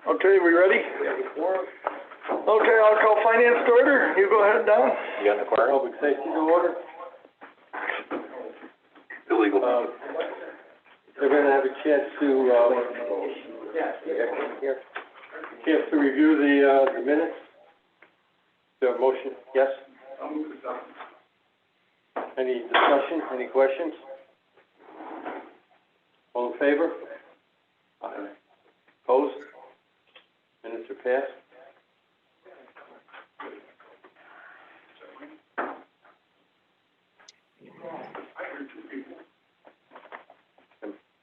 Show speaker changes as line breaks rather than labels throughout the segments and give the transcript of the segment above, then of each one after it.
Okay, we ready? Okay, I'll call finance to order. You go ahead, Don.
You got the choir?
Public safety to order.
Illegal.
They're gonna have a chance to, review the minutes. Do you have a motion? Yes? Any discussion, any questions? All in favor? Aye. Opposed? Minutes are passed.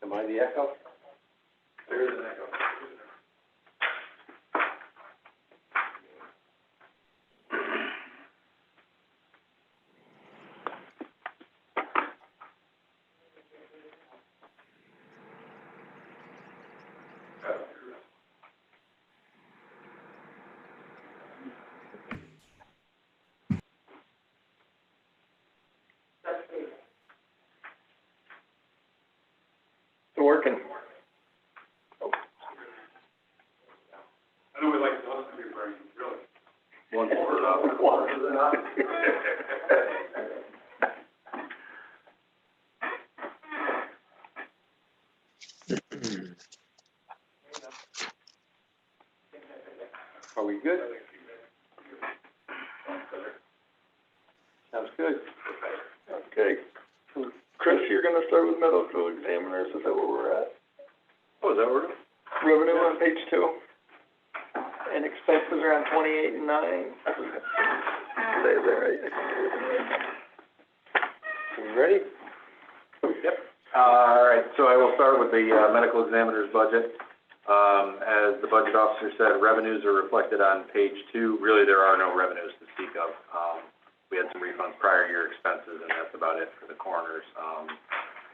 Am I the echo? There is an echo.
It's working.
I know we like us to be very, really.
One quarter up. Are we good? Sounds good.
Okay. Chris, you're gonna start with medical examiners, is that where we're at?
Oh, is that where?
Revenue on page 2. And expenses are on 28 and 9. Is that right?
Are you ready?
Yep. All right, so I will start with the medical examiner's budget. As the budget officer said, revenues are reflected on page 2. Really, there are no revenues to speak of. We had some refunds prior year expenses, and that's about it for the coroners.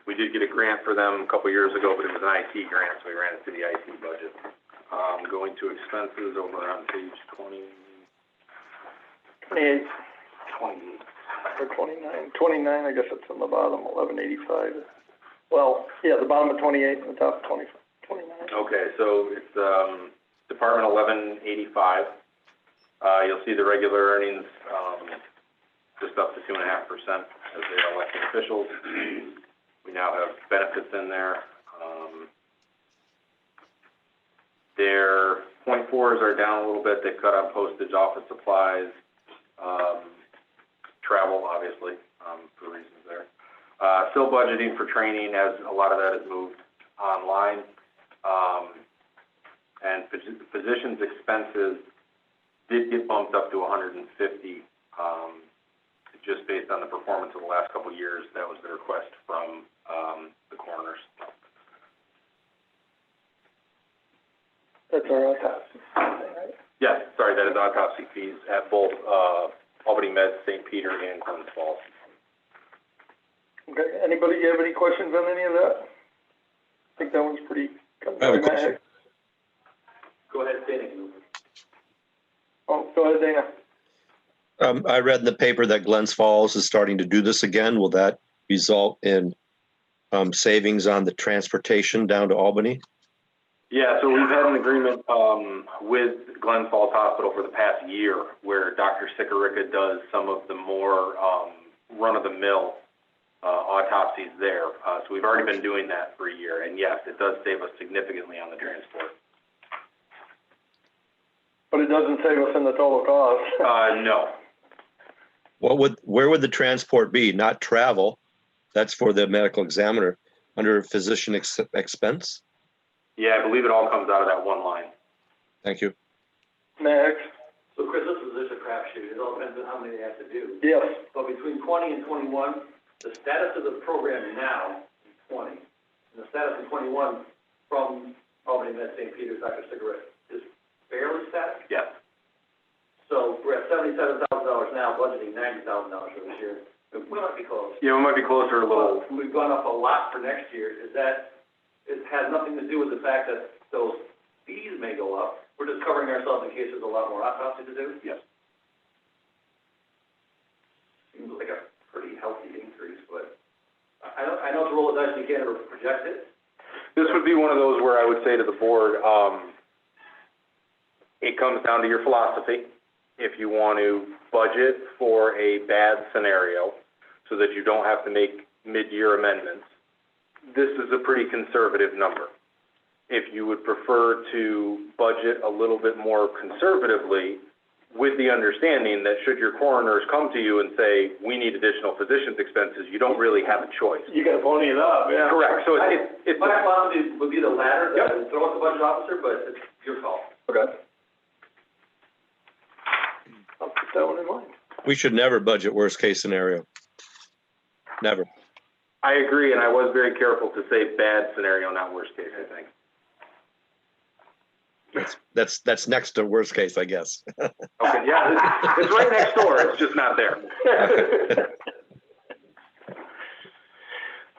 We did get a grant for them a couple years ago, but it was an IT grant, so we ran it through the IT budget. Going to expenses over on page 28.
28. Or 29. 29, I guess it's on the bottom, 1185. Well, yeah, the bottom of 28 and the top of 29.
Okay, so it's Department 1185. You'll see the regular earnings just up to 2.5% as they are elected officials. We now have benefits in there. Their .4s are down a little bit. They cut on postage, office supplies, travel, obviously, for reasons there. Still budgeting for training, as a lot of that is moved online. And physicians' expenses did get bumped up to 150, just based on the performance of the last couple of years. That was the request from the coroners.
That's our autopsy, right?
Yes, sorry, that is autopsy fees at both Albany Med, St. Peter, and Glens Falls.
Okay, anybody have any questions on any of that? I think that one's pretty
I have a question.
Go ahead, Dana.
Oh, go ahead, Dana.
I read in the paper that Glens Falls is starting to do this again. Will that result in savings on the transportation down to Albany?
Yeah, so we've had an agreement with Glens Falls Hospital for the past year where Dr. Sikorica does some of the more run-of-the-mill autopsies there. So we've already been doing that for a year, and yes, it does save us significantly on the transport.
But it doesn't save us in the total cost.
No.
Where would the transport be? Not travel. That's for the medical examiner under physician expense.
Yeah, I believe it all comes out of that one line.
Thank you.
Next.
So Chris, this is just a crapshoot. It all depends on how many they have to do.
Yes.
But between 20 and 21, the status of the program now is 20, and the status of 21 from Albany Med St. Peter's, Dr. Cigarette, is fairly static.
Yes.
So we're at $77,000 now, budgeting $90,000 for this year. We might be close.
Yeah, we might be closer a little.
We've gone up a lot for next year. It has nothing to do with the fact that those fees may go up. We're just covering ourselves in case there's a lot more autopsy to do.
Yes.
Seems like a pretty healthy increase, but I know it's a roll of dice, you can't ever project it.
This would be one of those where I would say to the board, It comes down to your philosophy. If you want to budget for a bad scenario so that you don't have to make mid-year amendments, this is a pretty conservative number. If you would prefer to budget a little bit more conservatively, with the understanding that should your coroners come to you and say, we need additional physicians expenses, you don't really have a choice.
You gotta pony it up, yeah.
Correct, so it's.
My philosophy would be the latter, that
Yep.
I would throw at the budget officer, but it's your call.
Okay. I'll put that one in mind.
We should never budget worst case scenario. Never.
I agree, and I was very careful to say bad scenario, not worst case, I think.
That's next to worst case, I guess.
Okay, yeah, it's right next door, it's just not there.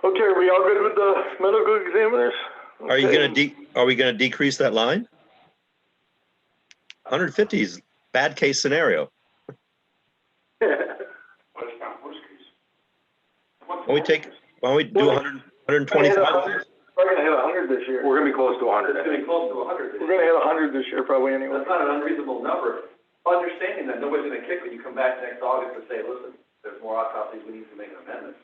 Okay, are we all good with the medical examiners?
Are you
Okay.
are we gonna decrease that line? 150 is bad case scenario. Why don't we do 100, 125?
We're gonna hit 100 this year.
We're gonna be close to 100,
It's
I
gonna be
think.
close to 100.
We're gonna hit 100 this year probably anyway.
That's not an unreasonable number, understanding that nobody's gonna kick when you come back next August and say, listen, there's more autopsies, we need to make an amendment.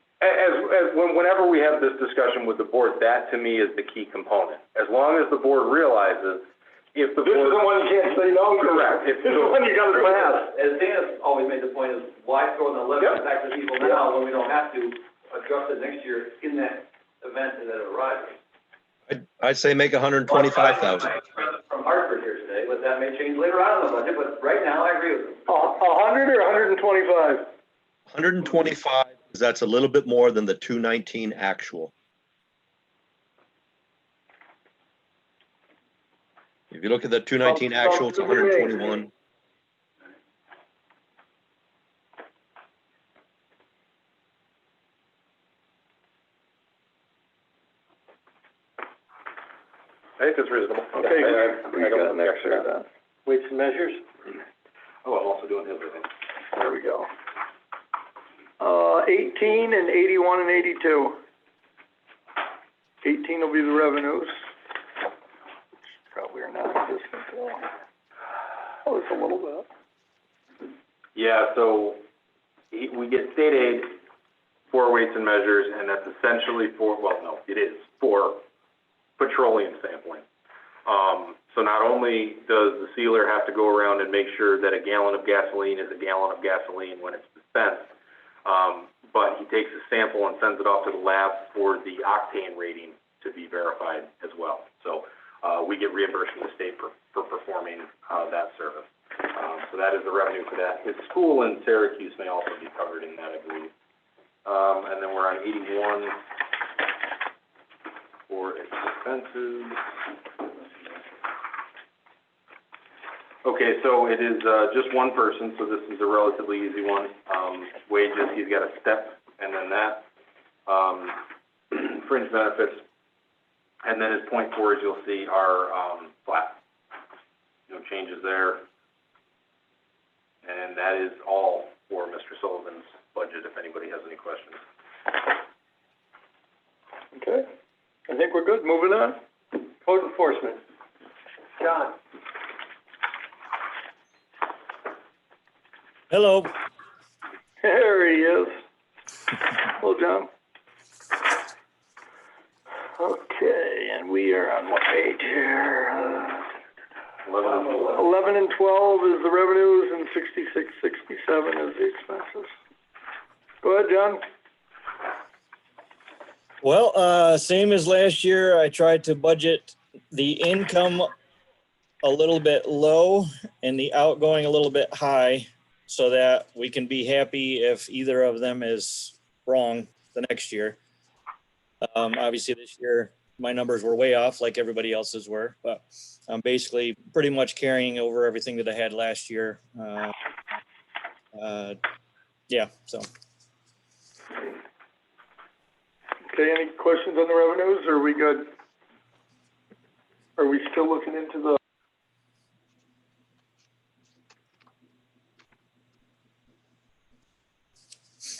Whenever we have this discussion with the board, that to me is the key component. As long as the board realizes, if the
This is
board.
the one you can't say no to.
Correct.
This is the one you gotta pass.
As Dana's always made the point is, why throw in the levy
Yep.
back to people now when we don't have to adjust it next year in that event that it arises?
I'd say make 125,000.
From Hartford here today, but that may change later on in the budget, but right now I agree with him.
100 or 125?
125, because that's a little bit more than the 219 actual. If you look at the 219 actual, it's 121.
I think it's reasonable.
Okay,
I
we got next here then.
Weights and measures?
Oh, I'm also doing his, I think.
There we go. 18 and 81 and 82. 18 will be the revenues. Probably are not existent. Oh, it's a little bit.
Yeah, so we get state aid for weights and measures, and that's essentially for, well, no, it is for petroleum sampling. So not only does the sealer have to go around and make sure that a gallon of gasoline is a gallon of gasoline when it's dispensed, but he takes a sample and sends it off to the lab for the octane rating to be verified as well. So we get reimbursed from the state for performing that service. So that is the revenue for that. His school in Syracuse may also be covered in that, I believe. And then we're on 81 for expenses. Okay, so it is just one person, so this is a relatively easy one. Wages, he's got a step, and then that. Fringe benefits, and then his point fours, you'll see, are flat. No changes there. And that is all for Mr. Sullivan's budget, if anybody has any questions.
Okay, I think we're good. Moving on.
Code enforcement. John?
Hello.
There he is. Hello, John. Okay, and we are on what page here? 11 and 12 is the revenues, and 66, 67 is the expenses. Go ahead, John.
Well, same as last year, I tried to budget the income a little bit low and the outgoing a little bit high so that we can be happy if either of them is wrong the next year. Obviously this year, my numbers were way off like everybody else's were, but I'm basically pretty much carrying over everything that I had last year. Yeah, so.
Okay, any questions on the revenues, or are we good? Are we still looking into the?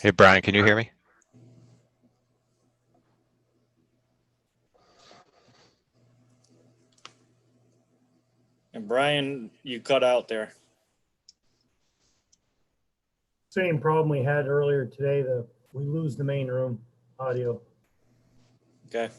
Hey, Brian, can you hear me?
And Brian, you cut out there.
Same problem we had earlier today, we lose the main room audio.
Okay.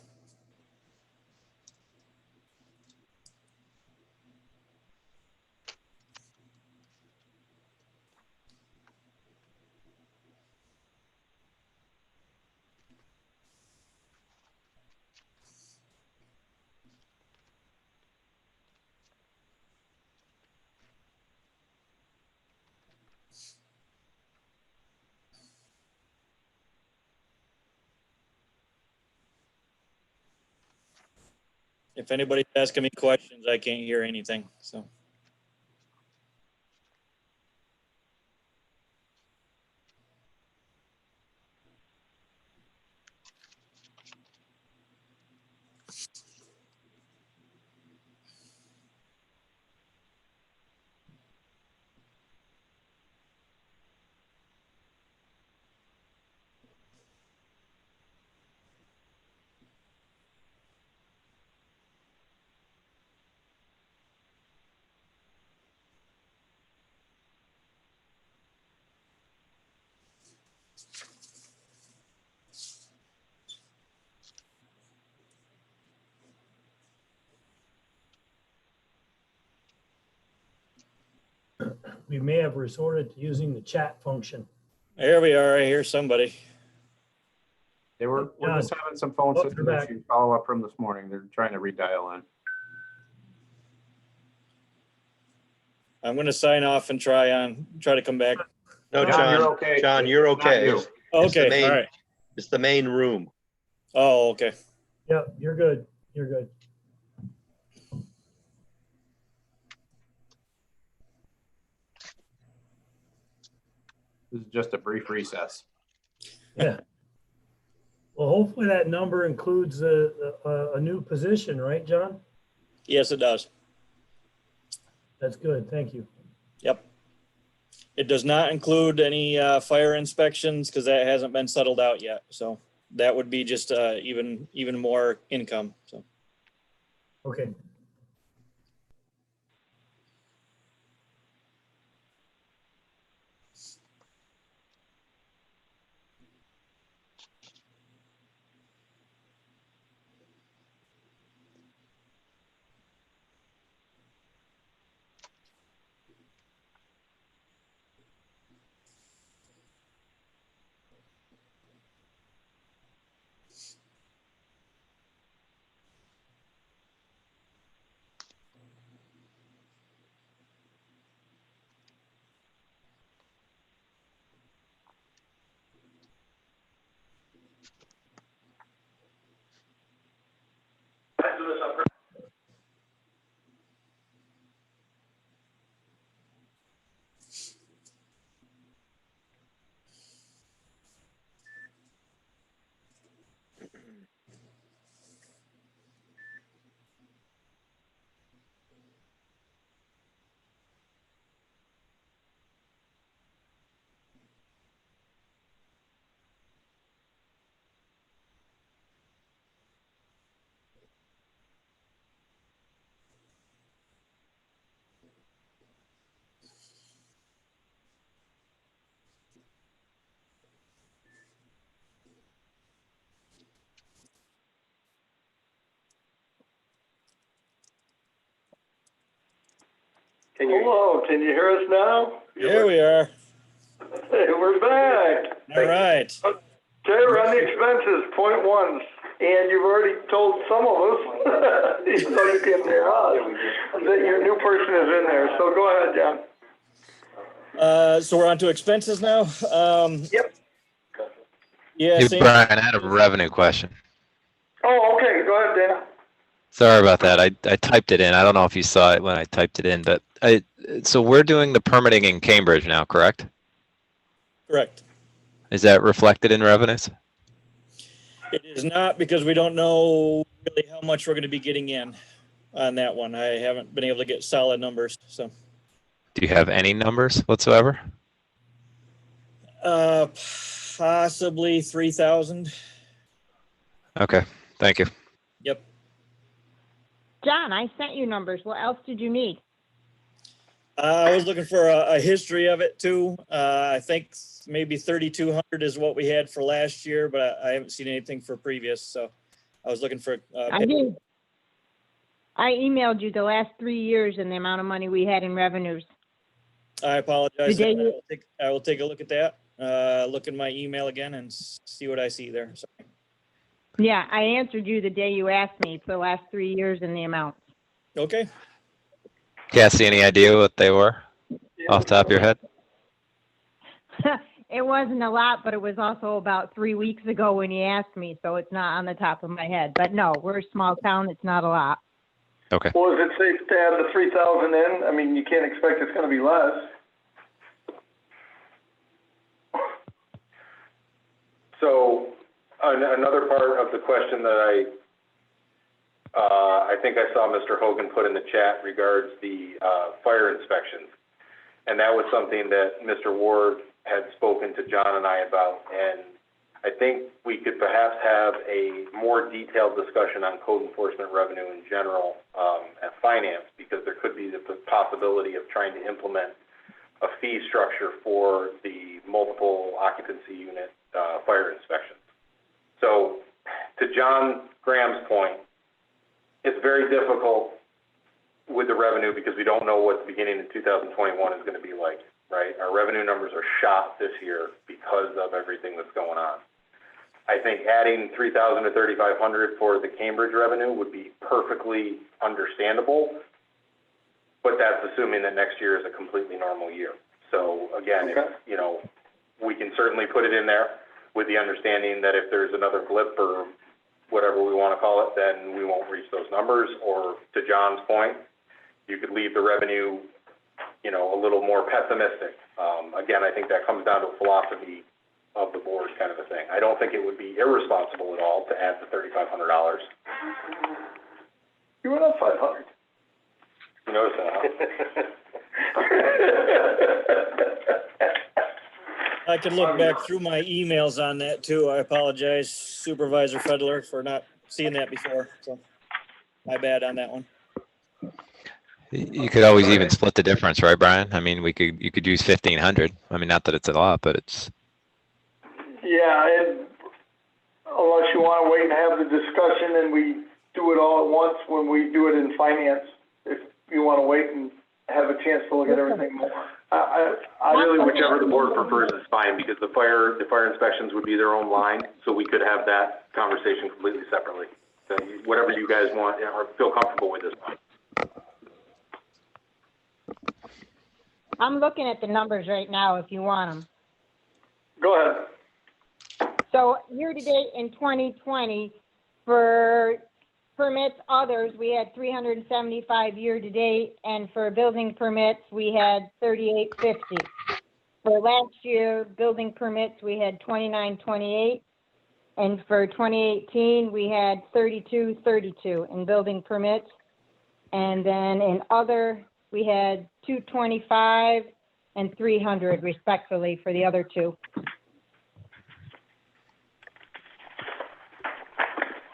If anybody's asking me questions, I can't hear anything, so.
We may have resorted to using the chat function.
There we are. I hear somebody.
We're just having some phone
Oh,
system
you're back.
issues, follow up from this morning. They're trying to redial in.
I'm going to sign off and try to come back.
No,
John, you're
John,
okay.
John, you're
It's not
okay.
you.
It's the
Okay,
main-
all right.
It's the main room.
Oh, okay.
Yep, you're good. You're good.
This is just a brief recess.
Yeah. Well, hopefully that number includes a new position, right, John?
Yes, it does.
That's good. Thank you.
Yep. It does not include any fire inspections because that hasn't been settled out yet. So that would be just even more income. So.
Okay.
Hello, can you hear us now?
There we are.
Hey, we're back.
All right.
Okay, we're on the expenses, point one, and you've already told some of us, even though you can't hear us, that your new person is in there, so go ahead, John.
So we're on to expenses now.
Yep.
Yeah,
Hey,
same.
Brian, I had a revenue question.
Oh, okay, go ahead, Dana.
Sorry about that. I typed it in. I don't know if you saw it when I typed it in, but so we're doing the permitting in Cambridge now, correct?
Correct.
Is that reflected in revenues?
It is not because we don't know really how much we're going to be getting in on that one. I haven't been able to get solid numbers. So,
Do you have any numbers whatsoever?
possibly 3,000.
Okay, thank you.
Yep.
John, I sent you numbers. What else did you need?
I was looking for a history of it too. I think maybe 3,200 is what we had for last year, but I haven't seen anything for previous, so I was looking for.
I did. I emailed you the last 3 years and the amount of money we had in revenues.
I apologize.
The day
I will take a look at that. Look in my email again and see what I see there. Sorry.
Yeah, I answered you the day you asked me for the last 3 years and the amount.
Okay.
Cassie, any idea what they were off the top of your head?
It wasn't a lot, but it was also about 3 weeks ago when you asked me, so it's not on the top of my head. But no, we're a small town. It's not a lot.
Okay.
Well, is it safe to add the 3,000 in? I mean, you can't expect it's gonna be less.
So, another part of the question that I think I saw Mr. Hogan put in the chat regards the, fire inspections. And that was something that Mr. Ward had spoken to John and I about, and I think we could perhaps have a more detailed discussion on code enforcement revenue in general, at finance, because there could be the possibility of trying to implement a fee structure for the multiple occupancy unit, fire inspections. So, to John Graham's point, it's very difficult with the revenue because we don't know what the beginning of 2021 is going to be like, right? Our revenue numbers are shot this year because of everything that's going on. I think adding 3,000 to 3,500 for the Cambridge revenue would be perfectly understandable, but that's assuming that next year is a completely normal year. So again,
Okay.
if, you know, we can certainly put it in there with the understanding that if there's another blip or whatever we want to call it, then we won't reach those numbers. Or to John's point, you could leave the revenue, you know, a little more pessimistic. Again, I think that comes down to philosophy of the board kind of a thing. I don't think it would be irresponsible at all to add the $3,500.
You went up 500.
You notice that,
I can look back through my emails on that too. I apologize, Supervisor Fedler, for not seeing that before. So my bad on that one.
You could always even split the difference, right, Brian? I mean, you could use 1,500. I mean, not that it's a lot, but it's.
Yeah, and unless you want to wait and have the discussion and we do it all at once when we do it in finance, if you want to wait and have a chance to look at everything more.
Really, whichever the board prefers is fine, because the fire inspections would be their own line, so we could have that conversation completely separately. So whatever you guys want or feel comfortable with this one.
I'm looking at the numbers right now if you want them.
Go ahead.
So year-to-date in 2020, for permits others, we had 375 year-to-date, and for building permits, we had 3,850. For last year, building permits, we had 2,928, and for 2018, we had 3,232 in building permits, and then in other, we had 225 and 300 respectively for the other two.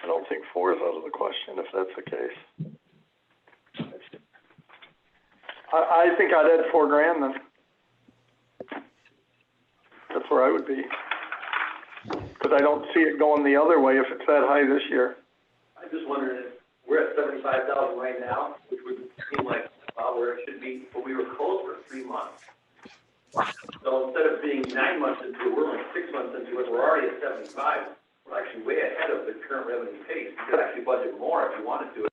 I don't think 4 is out of the question if that's the case. I think I'd add $4,000 then. That's where I would be. Because I don't see it going the other way if it's that high this year.
I just wondered if we're at 75,000 right now, which would seem like about where it should be, but we were closed for 3 months. So instead of being 9 months into it, we're only 6 months into it, we're already at 75. We're actually way ahead of the current revenue pace. You could actually budget more if you wanted to.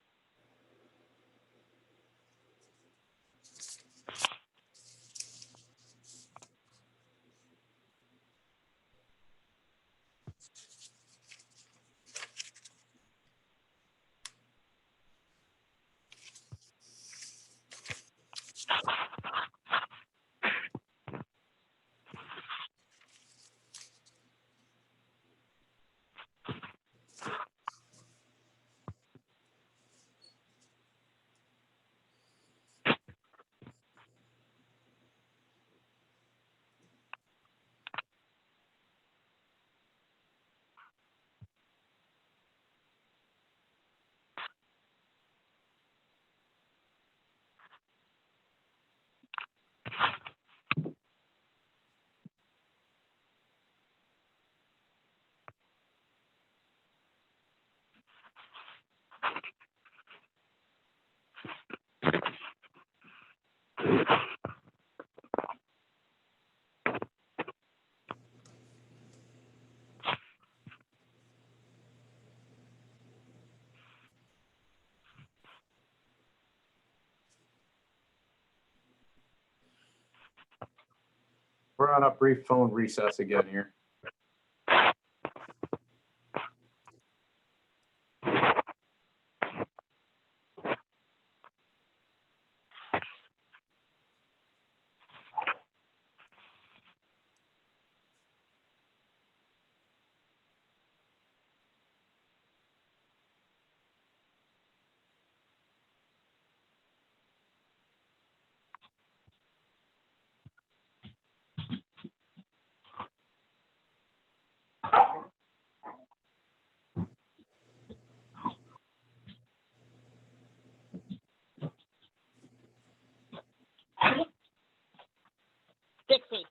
We're on a brief phone recess again here.
Dixie.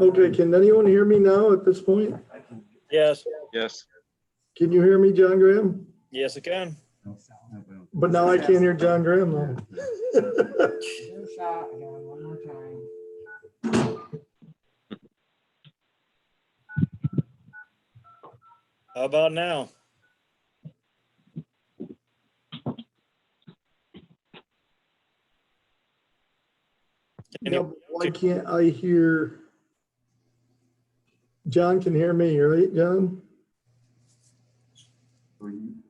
Okay, can anyone hear me now at this point?
Yes,
Yes.
Can you hear me, John Graham?
yes, it can.
But now I can't hear John Graham though.
How about now? Can
Yeah,
you-
but why can't I hear? John can hear me, right, John?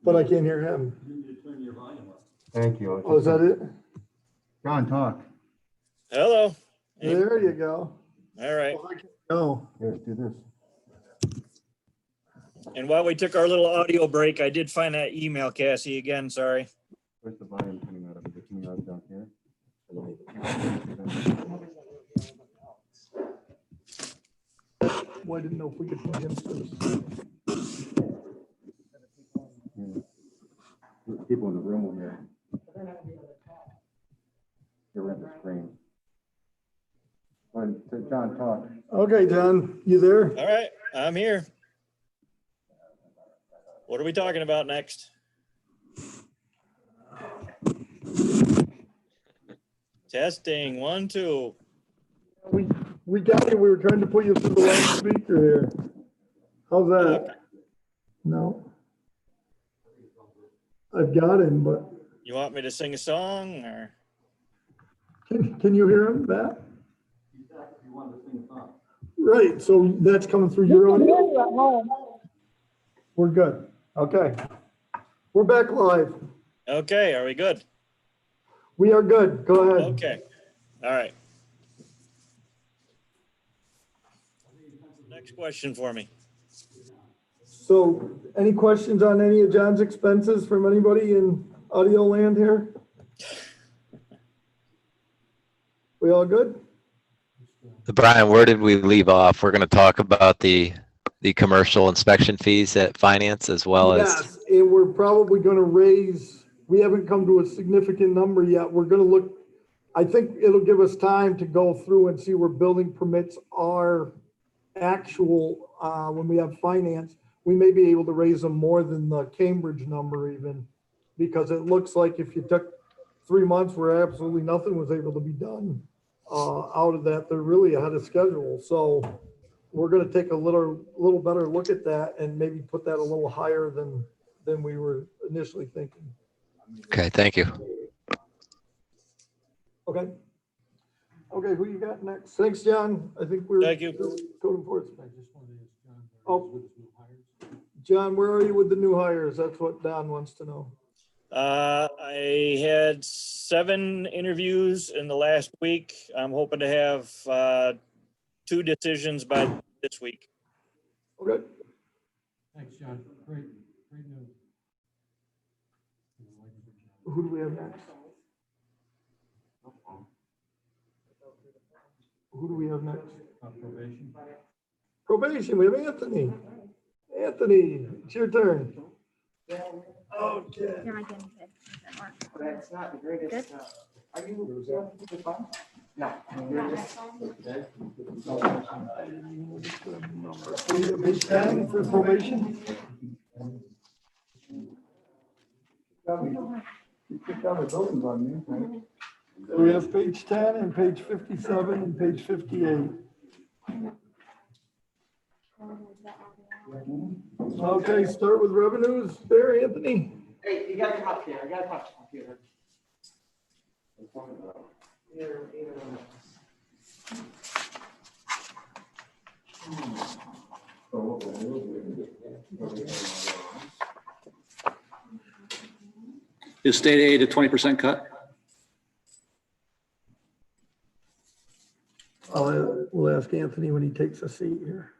But I can't hear him.
Thank you.
Oh, is that it?
John, talk.
Hello?
There you go.
All right.
Oh,
Here, do this.
And while we took our little audio break, I did find that email, Cassie, again, sorry.
Where's the volume coming out of? Is it coming out down here?
well, I didn't know if we could put him first.
People in the room will hear. You're in the screen. When, John, talk.
Okay, John, you there?
All right, I'm here. What are we talking about next? Testing, 1, 2.
We got you, we were trying to put you through the loudspeaker here. How's that? No. I've got him, but
You want me to sing a song or?
can you hear him, Matt? Right, so that's coming through your
You can hear
audio?
you at home.
We're good. Okay. We're back live.
Okay, are we good?
We are good. Go ahead.
Okay, all right. Next question for me.
So any questions on any of John's expenses from anybody in audio land here? We all good?
Brian, where did we leave off? We're going to talk about the commercial inspection fees at finance as well as,
Yes, and we're probably gonna raise, we haven't come to a significant number yet. We're gonna look, I think it'll give us time to go through and see where building permits are actual, when we have finance. We may be able to raise them more than the Cambridge number even, because it looks like if you took 3 months where absolutely nothing was able to be done, out of that, they're really ahead of schedule. So we're gonna take a little better look at that and maybe put that a little higher than we were initially thinking.
okay, thank you.
Okay. Okay, who you got next? Thanks, John. I think we're.
Thank you.
Code enforcement. Oh, John, where are you with the new hires? That's what Don wants to know.
I had 7 interviews in the last week. I'm hoping to have 2 decisions by this week.
Okay.
Thanks, John. Great news.
Who do we have next? Who do we have next?
Probation.
Probation, we have Anthony. Anthony, it's your turn. Okay.
That's not the greatest. Are you?
Page 10 for probation?
You picked out the buildings on me, right?
We have page 10 and page 57 and page 58. Okay, start with revenues there, Anthony.
Hey, you gotta come up here. I gotta come up to the computer.
Is state aid a 20% cut?
We'll ask Anthony when he takes a seat here.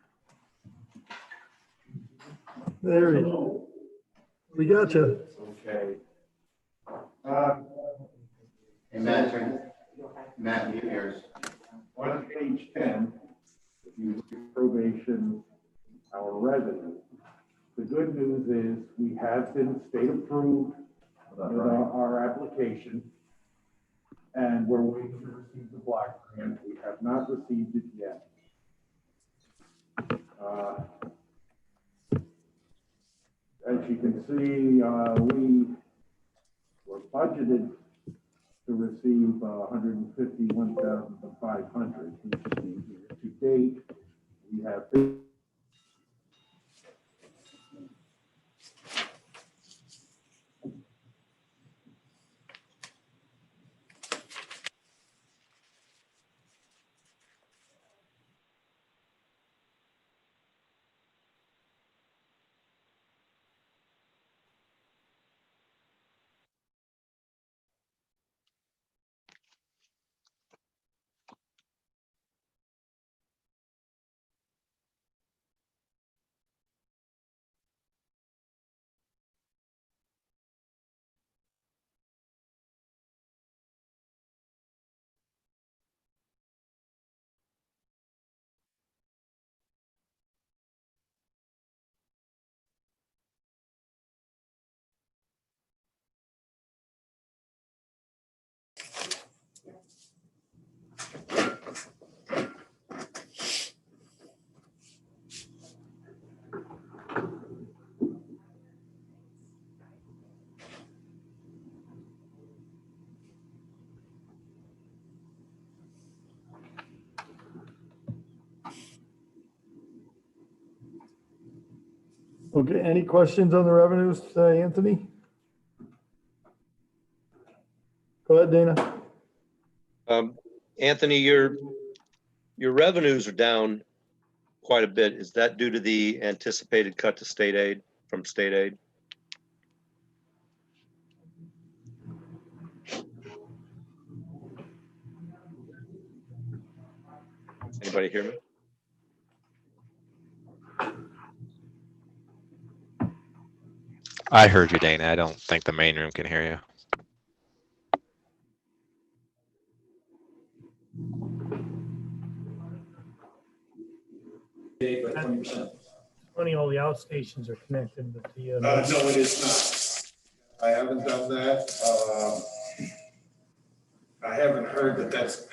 There he is. We got you.
Okay. Hey, Matt here's. On page 10, if you look at probation, our revenue, the good news is we have been state approved with our application, and we're waiting to receive the block grant. We have not received it yet. As you can see, we were budgeted to receive 151,500. To date, we have
Okay, any questions on the revenues, Anthony? Go ahead, Dana.
Anthony, your revenues are down quite a bit. Is that due to the anticipated cut to state aid from state aid? Anybody hear me?
I heard you, Dana. I don't think the main room can hear you.
Funny, all the outstations are connected, but the,
No, it is not. I haven't done that. I haven't heard that that's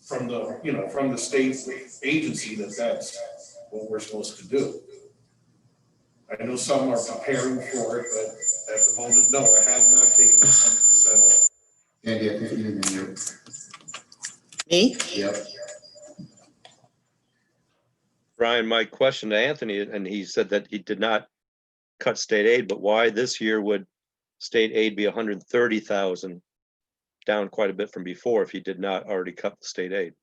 from the, from the state agency that's what we're supposed to do. I know some are preparing for it, but at the moment, no, I have not taken it 100% off.
Andy, I think you can hear.
Me?
Yep.
Brian, my question to Anthony, and he said that he did not cut state aid, but why this year would state aid be 130,000, down quite a bit from before if he did not already cut the state aid?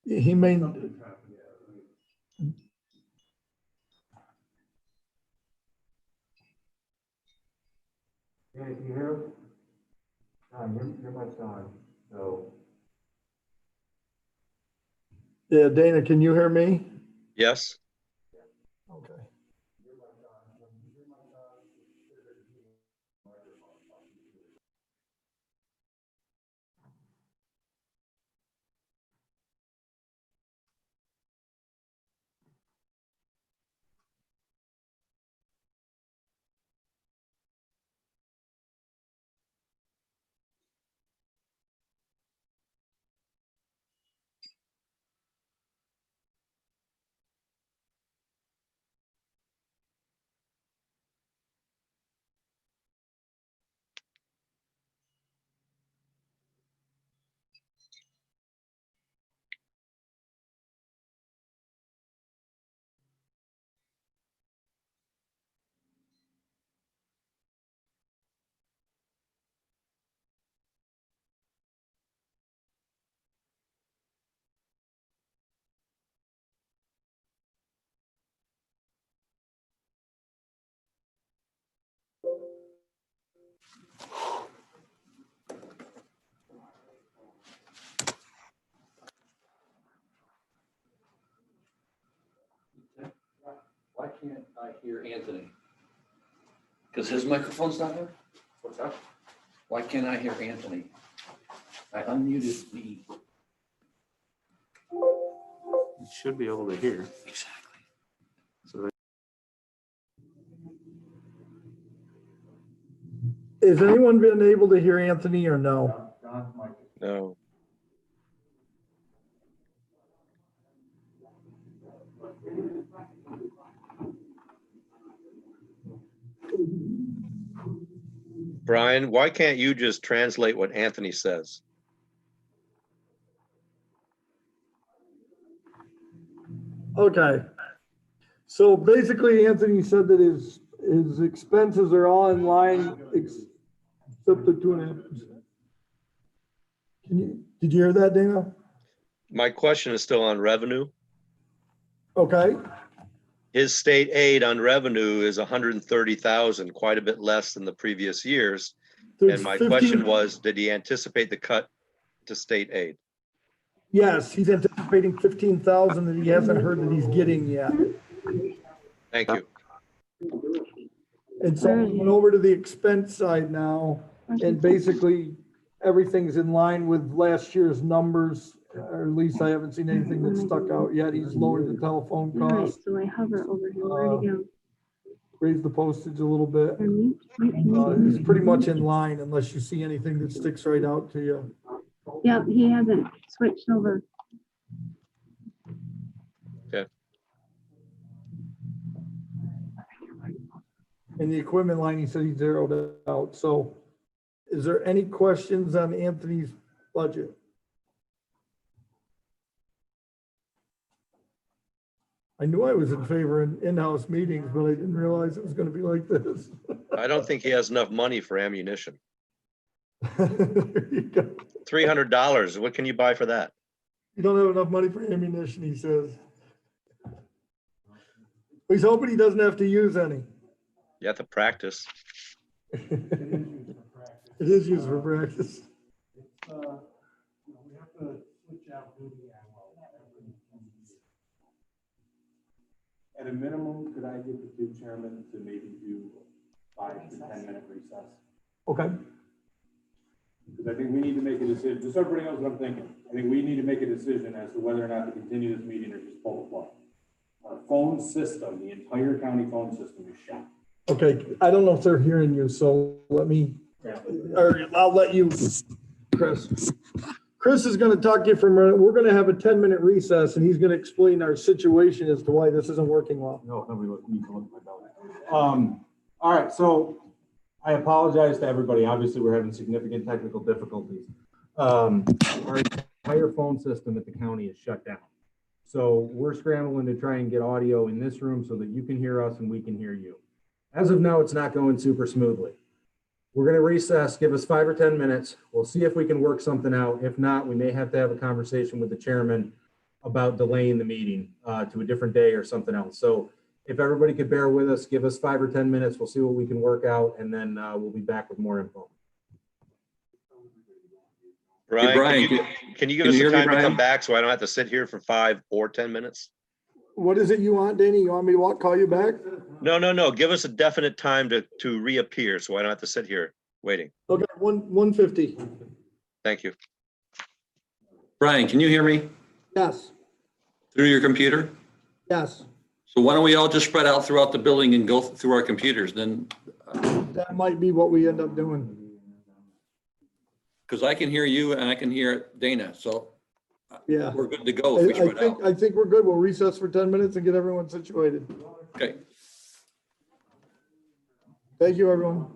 He may,
Yeah, can you hear him? Your mic's on, so.
yeah, Dana, can you hear me?
Yes?
Okay.
Why can't I hear Anthony? Because his microphone's not there? What's that? Why can't I hear Anthony? I unmuted me.
You should be able to hear.
Exactly.
So
Has anyone been able to hear Anthony or no?
No. Brian, why can't you just translate what Anthony says?
Okay. So basically, Anthony said that his expenses are all in line except the 2.5%. Did you hear that, Dana?
My question is still on revenue.
Okay.
His state aid on revenue is 130,000, quite a bit less than the previous years.
There's
And my
15
question was, did he anticipate the cut to state aid?
Yes, he's anticipating 15,000 that he hasn't heard that he's getting yet.
Thank you.
And so we went over to the expense side now, and basically everything's in line with last year's numbers, or at least I haven't seen anything that stuck out yet. He's lowered the telephone
All right,
cost.
so I hover over here, where to go?
raised the postage a little bit. It's pretty much in line unless you see anything that sticks right out to you.
Yep, he hasn't switched over.
In the equipment line, he said he zeroed it out. So is there any questions on Anthony's budget? I knew I was in favor in in-house meetings, but I didn't realize it was gonna be like this.
I don't think he has enough money for ammunition.
There you go.
$300, what can you buy for that?
You don't have enough money for ammunition, he says. He's hoping he doesn't have to use any.
You have to practice.
It is used for practice.
We have to switch out duty ammo. At a minimum, could I get the two chairmen to maybe do 5 to 10 minute recess?
Okay.
Because I think we need to make a decision, just so everybody knows what I'm thinking. I think we need to make a decision as to whether or not to continue this meeting or just pull the plug. Our phone system, the entire county phone system is shot.
Okay, I don't know if they're hearing you, so let me, or I'll let you, Chris. Chris is gonna talk to you for a minute. We're gonna have a 10-minute recess and he's gonna explain our situation as to why this isn't working well.
No, nobody needs to look at my belly. All right, so I apologize to everybody. Obviously, we're having significant technical difficulties. Our entire phone system at the county is shut down. So we're scrambling to try and get audio in this room so that you can hear us and we can hear you. As of now, it's not going super smoothly. We're going to recess, give us 5 or 10 minutes. We'll see if we can work something out. If not, we may have to have a conversation with the chairman about delaying the meeting to a different day or something else. So if everybody could bear with us, give us 5 or 10 minutes, we'll see what we can work out, and then we'll be back with more info.
Brian,
Hey, Brian,
can you give
can
us
you
the
hear me,
time to come
Brian?
back so I don't have to sit here for 5 or 10 minutes?
What is it you want, Danny? You want me to call you back?
No. Give us a definite time to reappear so I don't have to sit here waiting.
Okay, 1:50.
Thank you.
Brian, can you hear me
Yes,
through your computer?
yes.
So why don't we all just spread out throughout the building and go through our computers then?
That might be what we end up doing.
Because I can hear you and I can hear Dana, so
Yeah.
we're good to go if we spread out.
I think we're good. We'll recess for 10 minutes and get everyone situated.
Okay.
Thank you, everyone.